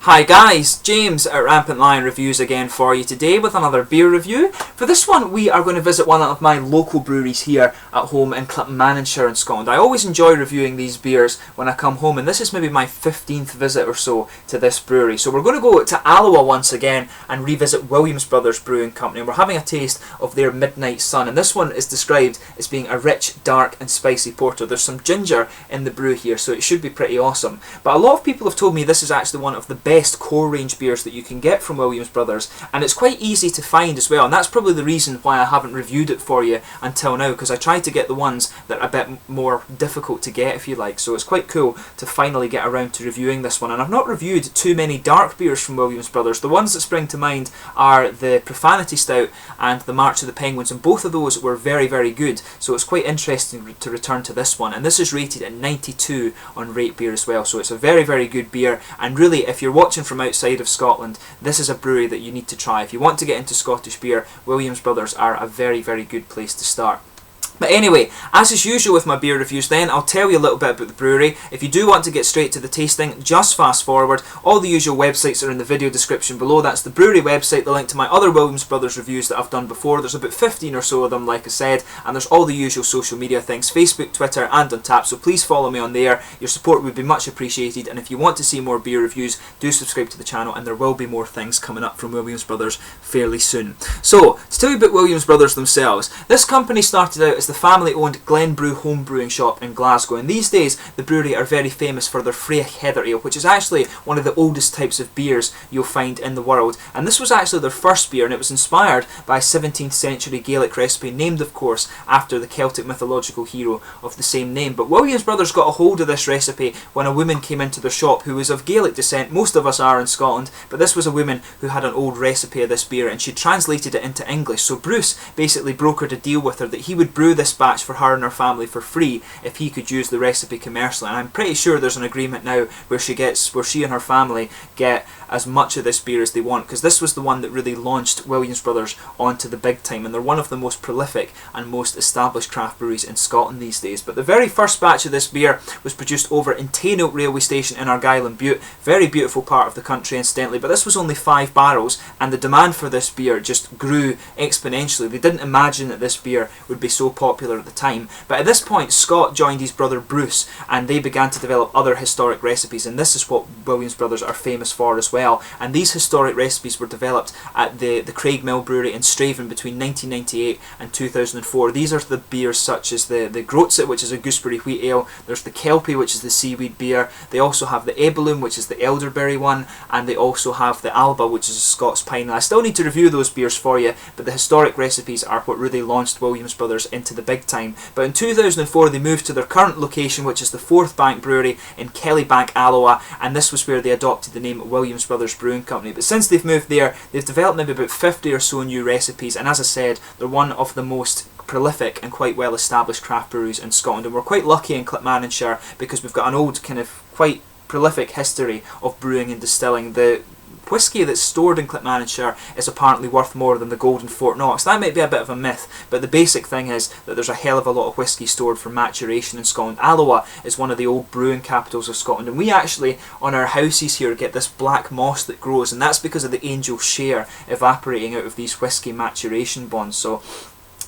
Hi guys, James at Rampant Lion Reviews again for you today with another beer review. For this one we are going to visit one of my local breweries here at home in Clackmannanshire in Scotland. I always enjoy reviewing these beers when I come home, and this is maybe my 15th visit or so to this brewery. So we're going to go to Alloa once again and revisit Williams Brothers Brewing Company. We're having a taste of their Midnight Sun, and this one is described as being a rich, dark and spicy porter. There's some ginger in the brew here, so it should be pretty awesome. But a lot of people have told me this is actually one of the best core range beers that you can get from Williams Brothers, and it's quite easy to find as well, and that's probably the reason why I haven't reviewed it for you until now, because I tried to get the ones that are a bit more difficult to get, if you like. So it's quite cool to finally get around to reviewing this one. And I've not reviewed too many dark beers from Williams Brothers. The ones that spring to mind are the Profanity Stout and the March of the Penguins, and both of those were very, very good, so it's quite interesting to return to this one. And this is rated at 92 on Rate Beer as well, so it's a very, very good beer. And really, if you're watching from outside of Scotland, this is a brewery that you need to try. If you want to get into Scottish beer, Williams Brothers are a very, very good place to start. But anyway, as is usual with my beer reviews then, I'll tell you a little bit about the brewery. If you do want to get straight to the tasting, just fast forward. All the usual websites are in the video description below. That's the brewery website, the link to my other Williams Brothers reviews that I've done before. There's about 15 or so of them, like I said, and there's all the usual social media things, Facebook, Twitter and Untappd, so please follow me on there. Your support would be much appreciated, and if you want to see more beer reviews, do subscribe to the channel, and there will be more things coming up from Williams Brothers fairly soon. So, to tell you about Williams Brothers themselves, this company started out as the family-owned Glen Brew home brewing shop in Glasgow, and these days the brewery are very famous for their Freach Heather Ale, which is actually one of the oldest types of beers you'll find in the world. And this was actually their first beer, and it was inspired by a 17th century Gaelic recipe, named of course after the Celtic mythological hero of the same name. But Williams Brothers got a hold of this recipe when a woman came into their shop who was of Gaelic descent. Most of us are in Scotland, but this was a woman who had an old recipe of this beer, and she translated it into English. So Bruce basically brokered a deal with her that he would brew this batch for her and her family for free if he could use the recipe commercially. And I'm pretty sure there's an agreement now where she and her family get as much of this beer as they want, because this was the one that really launched Williams Brothers onto the big time, and they're one of the most prolific and most established craft breweries in Scotland these days. But the very first batch of this beer was produced over in Tainoak railway station in Argyll and Bute, very beautiful part of the country incidentally, but this was only 5 barrels, and the demand for this beer just grew exponentially. They didn't imagine that this beer would be so popular at the time. But at this point, Scott joined his brother Bruce, and they began to develop other historic recipes, and this is what Williams Brothers are famous for as well. And these historic recipes were developed at the Craigmill Brewery in Straven between 1998 and 2004. These are the beers such as the Groatset, which is a gooseberry wheat ale. There's the Kelpie, which is the seaweed beer. They also have the Eboloom, which is the elderberry one, and they also have the Alba, which is a Scots pine. I still need to review those beers for you, but the historic recipes are what really launched Williams Brothers into the big time. But in 2004 they moved to their current location, which is the Fourth Bank Brewery in Kellybank, Alloa, and this was where they adopted the name Williams Brothers Brewing Company. But since they've moved there, they've developed maybe about 50 or so new recipes, and as I said, they're one of the most prolific and quite well established craft breweries in Scotland. And we're quite lucky in Clackmannanshire because we've got an old kind of quite prolific history of brewing and distilling. The whisky that's stored in Clackmannanshire is apparently worth more than the Golden Fort Knox. That might be a bit of a myth, but the basic thing is that there's a hell of a lot of whisky stored for maturation in Scotland. Alloa is one of the old brewing capitals of Scotland, and we actually, on our houses here, get this black moss that grows, and that's because of the angel share evaporating out of these whisky maturation bonds. So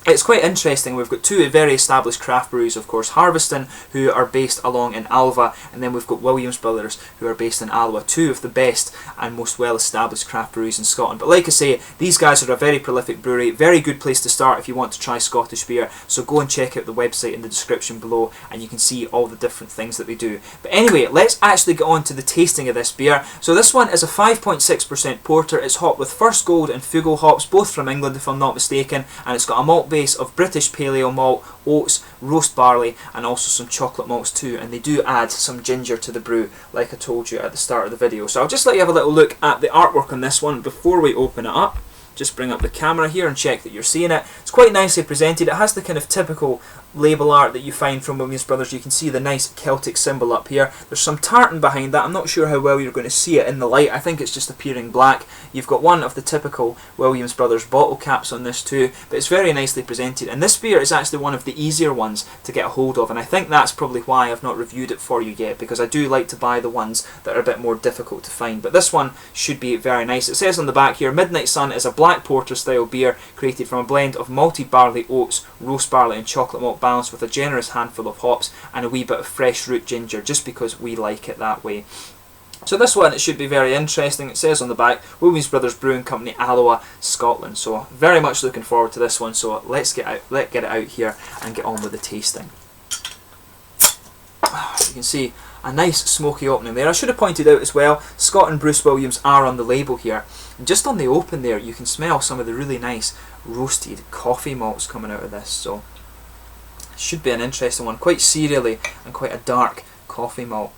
it's quite interesting. We've got 2 very established craft breweries, of course, Harveston, who are based along in Alva, and then we've got Williams Brothers, who are based in Alloa, 2 of the best and most well established craft breweries in Scotland. But like I say, these guys are a very prolific brewery, very good place to start if you want to try Scottish beer, so go and check out the website in the description below and you can see all the different things that they do. But anyway, let's actually get on to the tasting of this beer. So this one is a 5.6% porter. It's hopped with First Gold and Fugel hops, both from England if I'm not mistaken, and it's got a malt base of British pale ale malt, oats, roast barley and also some chocolate malts too, and they do add some ginger to the brew like I told you at the start of the video. So I'll just let you have a little look at the artwork on this one before we open it up. Just bring up the camera here and check that you're seeing it. It's quite nicely presented. It has the kind of typical label art that you find from Williams Brothers. You can see the nice Celtic symbol up here. There's some tartan behind that. I'm not sure how well you're going to see it in the light. I think it's just appearing black. You've got one of the typical Williams Brothers bottle caps on this too, but it's very nicely presented. And this beer is actually one of the easier ones to get a hold of, and I think that's probably why I've not reviewed it for you yet, because I do like to buy the ones that are a bit more difficult to find. But this one should be very nice. It says on the back here, Midnight Sun is a black porter style beer created from a blend of malted barley, oats, roast barley and chocolate malt, balanced with a generous handful of hops and a wee bit of fresh root ginger, just because we like it that way. So this one, it should be very interesting. It says on the back, Williams Brothers Brewing Company, Alloa, Scotland. So very much looking forward to this one. So let's get it out here and get on with the tasting. You can see a nice smoky opening there. I should have pointed out as well, Scott and Bruce Williams are on the label here. And just on the open there, you can smell some of the really nice roasted coffee malts coming out of this. So it should be an interesting one. Quite cereally and quite a dark coffee malt.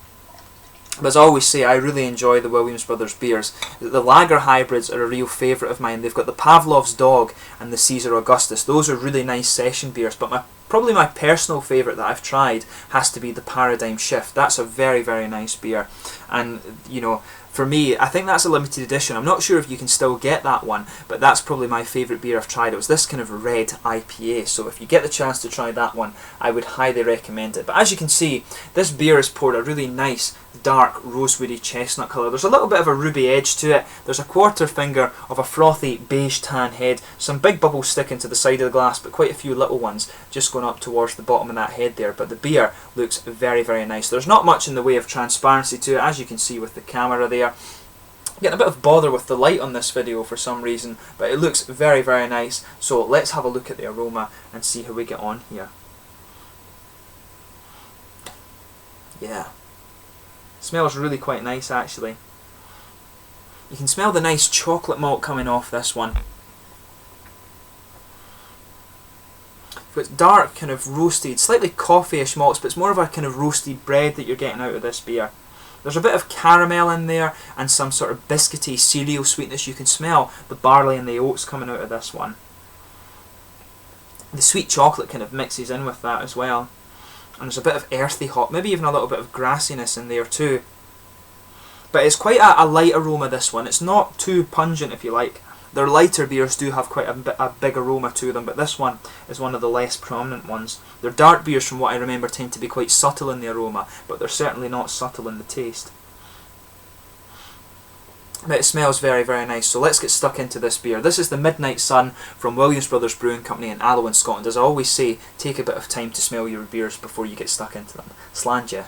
But as I always say, I really enjoy the Williams Brothers beers. The lager hybrids are a real favourite of mine. They've got the Pavlov's Dog and the Caesar Augustus. Those are really nice session beers, but probably my personal favourite that I've tried has to be the Paradigm Shift. That's a very, very nice beer. And, you know, for me, I think that's a limited edition. I'm not sure if you can still get that one, but that's probably my favourite beer I've tried. It was this kind of red IPA, so if you get the chance to try that one, I would highly recommend it. But as you can see, this beer is poured a really nice, dark, rosewoody chestnut colour. There's a little bit of a ruby edge to it. There's a quarter finger of a frothy beige tan head. Some big bubbles sticking to the side of the glass, but quite a few little ones just going up towards the bottom of that head there. But the beer looks very, very nice. There's not much in the way of transparency to it, as you can see with the camera there. Getting a bit of bother with the light on this video for some reason, but it looks very, very nice. So let's have a look at the aroma and see how we get on here. Yeah. Smells really quite nice actually. You can smell the nice chocolate malt coming off this one. So it's dark, kind of roasted, slightly coffee-ish malts, but it's more of a kind of roasted bread that you're getting out of this beer. There's a bit of caramel in there and some sort of biscuity cereal sweetness. You can smell the barley and the oats coming out of this one. The sweet chocolate kind of mixes in with that as well. And there's a bit of earthy hop, maybe even a little bit of grassiness in there too. But it's quite a light aroma, this one. It's not too pungent, if you like. Their lighter beers do have quite a big aroma to them, but this one is one of the less prominent ones. Their dark beers, from what I remember, tend to be quite subtle in the aroma, but they're certainly not subtle in the taste. But it smells very, very nice, so let's get stuck into this beer. This is the Midnight Sun from Williams Brothers Brewing Company in Alloa in Scotland. As I always say, take a bit of time to smell your beers before you get stuck into them. Slàinte.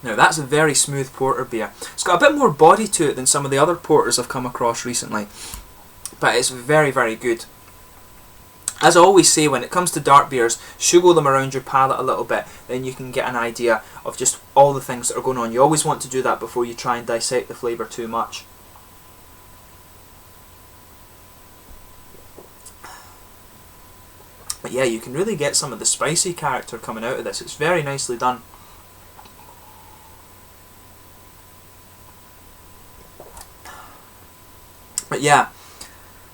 Now that's a very smooth porter beer. It's got a bit more body to it than some of the other porters I've come across recently, but it's very, very good. As I always say, when it comes to dark beers, sugar them around your palate a little bit, then you can get an idea of just all the things that are going on. You always want to do that before you try and dissect the flavour too much. But yeah, you can really get some of the spicy character coming out of this. It's very nicely done. But yeah,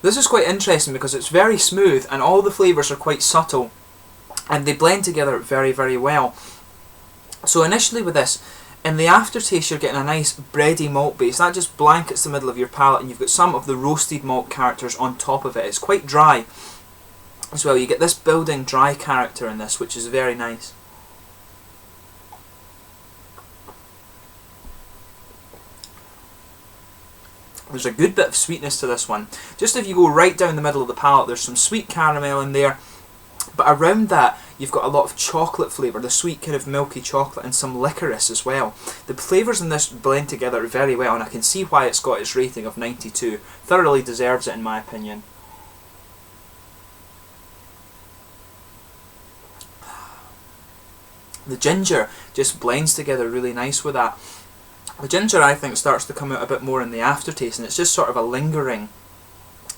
this is quite interesting because it's very smooth and all the flavours are quite subtle and they blend together very, very well. So initially with this, in the aftertaste you're getting a nice bready malt base. That just blankets the middle of your palate and you've got some of the roasted malt characters on top of it. It's quite dry as well. You get this building dry character in this, which is very nice. There's a good bit of sweetness to this one. Just if you go right down the middle of the palate, there's some sweet caramel in there, but around that you've got a lot of chocolate flavour, the sweet kind of milky chocolate, and some licorice as well. The flavours in this blend together very well, and I can see why it's got its rating of 92. Thoroughly deserves it in my opinion. The ginger just blends together really nice with that. The ginger, I think, starts to come out a bit more in the aftertaste, and it's just sort of a lingering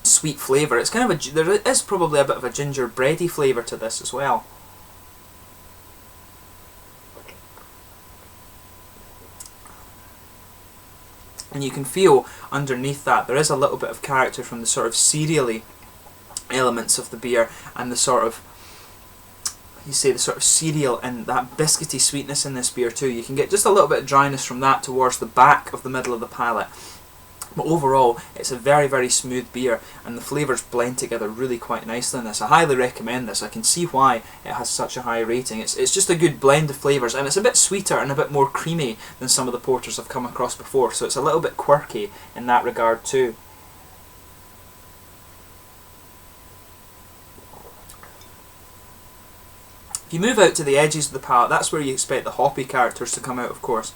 sweet flavour. It's kind of there is probably a bit of a ginger bready flavour to this as well. And you can feel underneath that there is a little bit of character from the sort of cereally elements of the beer, and the sort of, you say, the sort of cereal and that biscuity sweetness in this beer too. You can get just a little bit of dryness from that towards the back of the middle of the palate. But overall, it's a very, very smooth beer, and the flavours blend together really quite nicely in this. I highly recommend this. I can see why it has such a high rating. It's just a good blend of flavours, and it's a bit sweeter and a bit more creamy than some of the porters I've come across before, so it's a little bit quirky in that regard too. If you move out to the edges of the palate, that's where you expect the hoppy characters to come out, of course.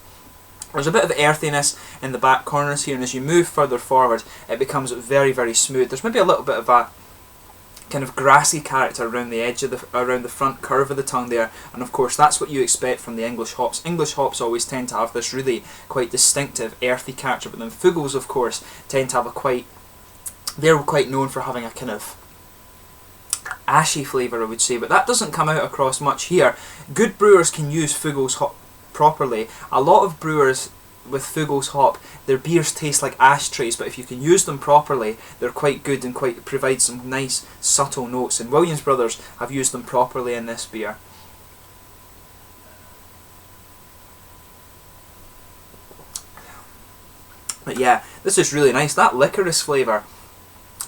There's a bit of earthiness in the back corners here, and as you move further forward, it becomes very, very smooth. There's maybe a little bit of a kind of grassy character around the edge of around the front curve of the tongue there, and of course that's what you expect from the English hops. English hops always tend to have this really quite distinctive earthy character, but then Fugels, of course, tend to have they're quite known for having a kind of ashy flavour, I would say, but that doesn't come out across much here. Good brewers can use Fugels hop properly. A lot of brewers with Fugels hop, their beers taste like ashtrays, but if you can use them properly, they're quite good and quite provide some nice subtle notes, and Williams Brothers have used them properly in this beer. But yeah, this is really nice. That licorice flavour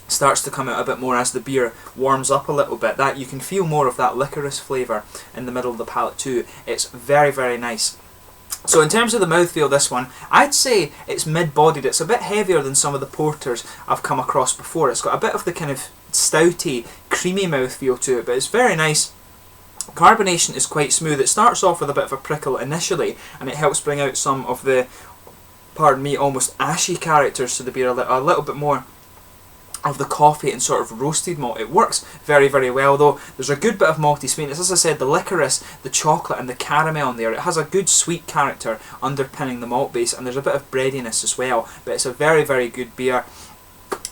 starts to come out a bit more as the beer warms up a little bit. That you can feel more of that licorice flavour in the middle of the palate too. It's very, very nice. So in terms of the mouthfeel, this one, I'd say it's mid-bodied. It's a bit heavier than some of the porters I've come across before. It's got a bit of the kind of stouty, creamy mouthfeel to it, but it's very nice. Carbonation is quite smooth. It starts off with a bit of a prickle initially, and it helps bring out some of the, pardon me, almost ashy characters to the beer, a little bit more of the coffee and sort of roasted malt. It works very, very well though. There's a good bit of malty sweetness. As I said, the licorice, the chocolate and the caramel in there, it has a good sweet character underpinning the malt base, and there's a bit of breadiness as well, but it's a very, very good beer.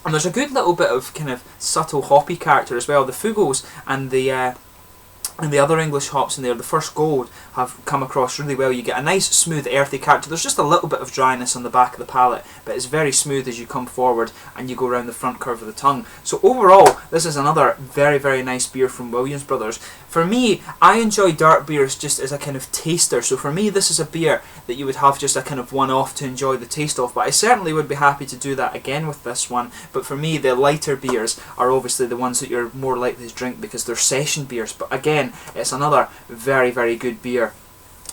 And there's a good little bit of kind of subtle hoppy character as well. The Fugels and the other English hops in there, the First Gold, have come across really well. You get a nice smooth earthy character. There's just a little bit of dryness on the back of the palate, but it's very smooth as you come forward and you go around the front curve of the tongue. So overall, this is another very, very nice beer from Williams Brothers. For me, I enjoy dark beers just as a kind of taster, so for me this is a beer that you would have just a kind of one-off to enjoy the taste of, but I certainly would be happy to do that again with this one. But for me, the lighter beers are obviously the ones that you're more likely to drink because they're session beers. But again, it's another very, very good beer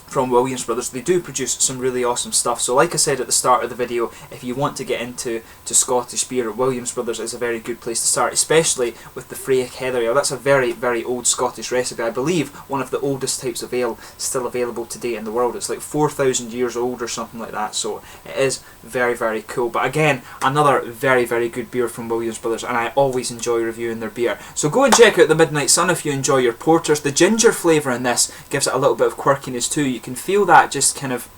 from Williams Brothers. They do produce some really awesome stuff. So like I said at the start of the video, if you want to get into Scottish beer, Williams Brothers is a very good place to start, especially with the Freyach Heather Ale. That's a very, very old Scottish recipe. I believe one of the oldest types of ale still available today in the world. It's like 4,000 years old or something like that, so it is very, very cool. But again, another very, very good beer from Williams Brothers, and I always enjoy reviewing their beer. So go and check out the Midnight Sun if you enjoy your porters. The ginger flavour in this gives it a little bit of quirkiness too. You can feel that just kind of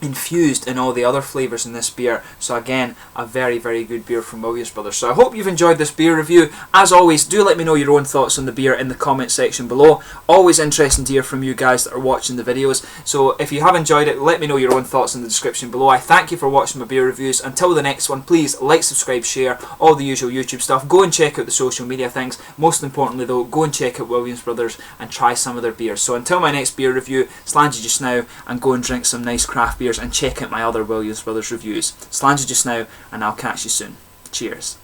infused in all the other flavours in this beer. So again, a very, very good beer from Williams Brothers. So I hope you've enjoyed this beer review. As always, do let me know your own thoughts on the beer in the comment section below. Always interesting to hear from you guys that are watching the videos. So if you have enjoyed it, let me know your own thoughts in the description below. I thank you for watching my beer reviews. Until the next one, please like, subscribe, share, all the usual YouTube stuff. Go and check out the social media things. Most importantly though, go and check out Williams Brothers and try some of their beers. So until my next beer review, slange you just now and go and drink some nice craft beers and check out my other Williams Brothers reviews. Slange you just now, and I'll catch you soon. Cheers.